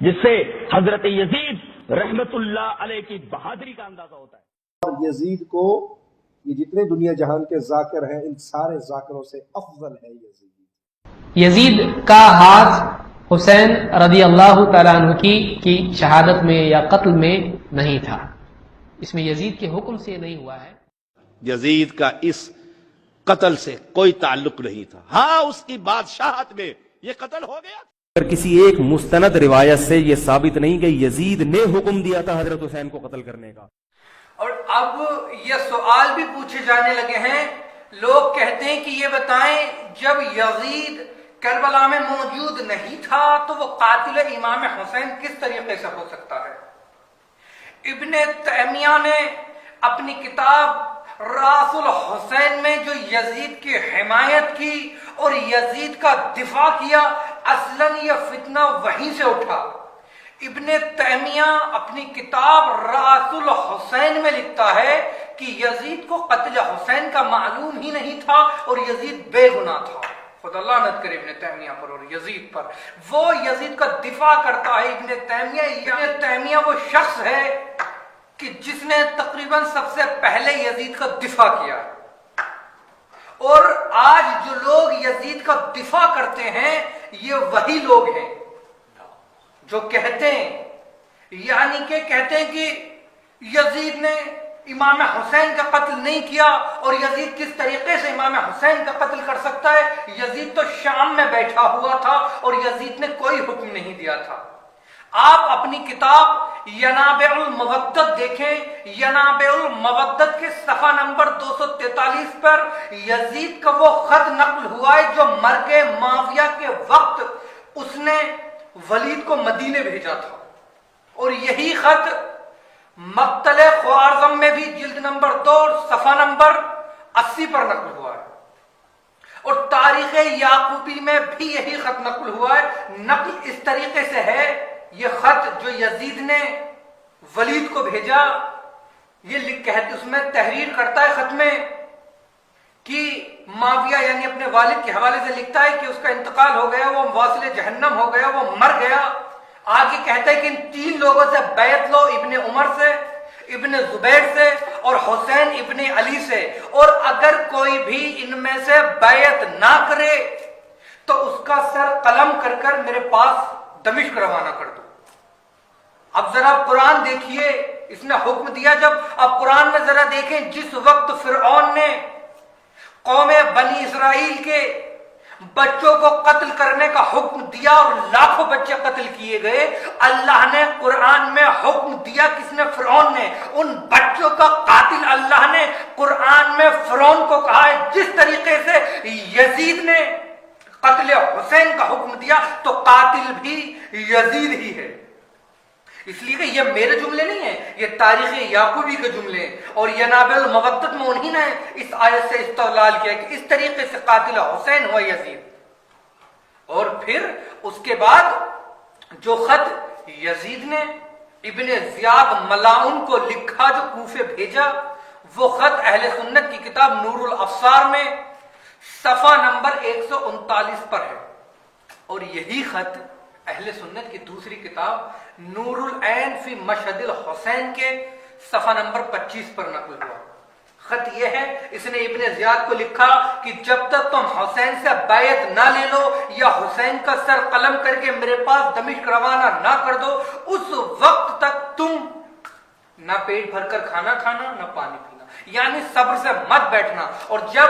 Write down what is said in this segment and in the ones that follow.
جس سے حضرت یزید رحمت اللہ علیہ کی بہادری کا اندازہ ہوتا ہے۔ اور یزید کو یہ جتنے دنیا جہان کے ذاکر ہیں ان سارے ذاکروں سے افضل ہے یزید کا ہاتھ حسین رضی اللہ تعالیٰ عنہ کی شہادت میں یا قتل میں نہیں تھا، اس میں یزید کے حکم سے نہیں ہوا ہے۔ یزید کا اس قتل سے کوئی تعلق نہیں تھا، ہاں اس کی بادشاہت میں یہ قتل ہو گیا۔ اگر کسی ایک مستند روایت سے یہ ثابت نہیں کہ یزید نے حکم دیا تھا حضرت حسین کو قتل کرنے کا۔ اور اب یہ سوال بھی پوچھے جانے لگے ہیں، لوگ کہتے ہیں کہ یہ بتائیں جب یزید کربلا میں موجود نہیں تھا تو وہ قاتل امام حسین کس طریقے سے ہو سکتا ہے؟ ابن تیمیہ نے اپنی کتاب راس الحسین میں جو یزید کی حمایت کی اور یزید کا دفاع کیا، اصلاً یہ فتنہ وہیں سے اٹھا۔ ابن تیمیہ اپنی کتاب راس الحسین میں لکھتا ہے کہ یزید کو قتل حسین کا معلوم ہی نہیں تھا اور یزید بے گناہ تھا۔ خدا لعنت کرے ابن تیمیہ پر اور یزید پر، وہ یزید کا دفاع کرتا ہے۔ ابن تیمیہ وہ شخص ہے کہ جس نے تقریباً سب سے پہلے یزید کا دفاع کیا، اور آج جو لوگ یزید کا دفاع کرتے ہیں یہ وہی لوگ ہیں جو کہتے ہیں، یعنی کہ کہتے ہیں کہ یزید نے امام حسین کا قتل نہیں کیا، اور یزید کس طریقے سے امام حسین کا قتل کر سکتا ہے؟ یزید تو شام میں بیٹھا ہوا تھا اور یزید نے کوئی حکم نہیں دیا تھا۔ آپ اپنی کتاب ینابع المودت دیکھیں، ینابع المودت کے صفحہ نمبر 243 پر یزید کا وہ خط نقل ہوا ہے جو مرگ معاویہ کے وقت اس نے ولید کو مدینے بھیجا تھا، اور یہی خط مقتل خوارزم میں بھی جلد نمبر 2 صفحہ نمبر 80 پر نقل ہوا ہے، اور تاریخ یعقوبی میں بھی یہی خط نقل ہوا ہے۔ نقل اس طریقے سے ہے، یہ خط جو یزید نے ولید کو بھیجا، یہ اس میں تحریر کرتا ہے خط میں کہ معاویہ یعنی اپنے والد کے حوالے سے لکھتا ہے کہ اس کا انتقال ہو گیا، وہ واصل جہنم ہو گیا، وہ مر گیا۔ آگے کہتا ہے کہ ان 3 لوگوں سے بیعت لو، ابن عمر سے، ابن زبیر سے اور حسین ابن علی سے، اور اگر کوئی بھی ان میں سے بیعت نہ کرے تو اس کا سر قلم کر کر میرے پاس دمشق روانہ کر دو۔ اب ذرا قرآن دیکھیے، اس نے حکم دیا جب، اب قرآن میں ذرا دیکھیں، جس وقت فرعون نے قوم بنی اسرائیل کے بچوں کو قتل کرنے کا حکم دیا اور لاکھوں بچے قتل کیے گئے، اللہ نے قرآن میں حکم دیا، کس نے؟ فرعون نے۔ ان بچوں کا قاتل اللہ نے قرآن میں فرعون کو کہا ہے۔ جس طریقے سے یزید نے قتل حسین کا حکم دیا تو قاتل بھی یزید ہی ہے۔ اس لیے کہ یہ میرے جملے نہیں ہیں، یہ تاریخ یعقوبی کے جملے ہیں، اور ینابع المودت میں انہی نے اس آیت سے استدلال کیا کہ اس طریقے سے قاتل حسین ہوا یزید۔ اور پھر اس کے بعد جو خط یزید نے ابن زیاد ملاعون کو لکھا، جو کوفے بھیجا، وہ خط اہل سنت کی کتاب نور الابصار میں صفحہ نمبر 139 پر ہے، اور یہی خط اہل سنت کی دوسری کتاب نور العین فی مشہد الحسین کے صفحہ نمبر 25 پر نقل ہوا۔ خط یہ ہے، اس نے ابن زیاد کو لکھا کہ جب تک تم حسین سے بیعت نہ لے لو یا حسین کا سر قلم کر کے میرے پاس دمشق روانہ نہ کر دو، اس وقت تک تم نہ پیٹ بھر کر کھانا کھانا نہ پانی پینا، یعنی صبر سے مت بیٹھنا۔ اور جب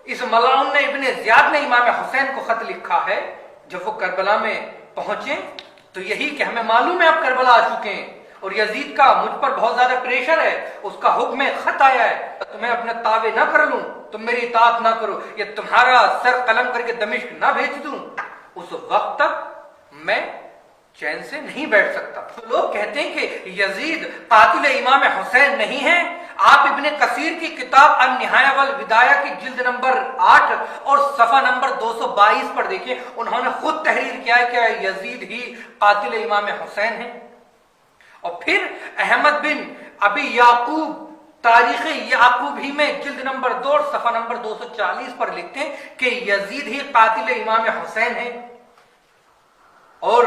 اس ملاعون نے ابن زیاد نے امام حسین کو خط لکھا ہے، جب وہ کربلا میں پہنچے تو یہی کہ ہمیں معلوم ہے آپ کربلا آ چکے ہیں اور یزید کا مجھ پر بہت زیادہ پریشر ہے، اس کا حکم ہے، خط آیا ہے، تمہیں اپنے تابع نہ کر لوں، تم میری اطاعت نہ کرو، یہ تمہارا سر قلم کر کے دمشق نہ بھیج دوں، اس وقت تک میں چین سے نہیں بیٹھ سکتا۔ تو لوگ کہتے ہیں کہ یزید قاتل امام حسین نہیں ہے۔ آپ ابن کثیر کی کتاب النہایہ والبدایہ کی جلد نمبر 8 اور صفحہ نمبر 222 پر دیکھیں، انہوں نے خود تحریر کیا ہے کہ یزید ہی قاتل امام حسین ہے۔ اور پھر احمد بن ابی یعقوب تاریخ یعقوبی میں جلد نمبر 2 صفحہ نمبر 240 پر لکھتے ہیں کہ یزید ہی قاتل امام حسین ہے۔ اور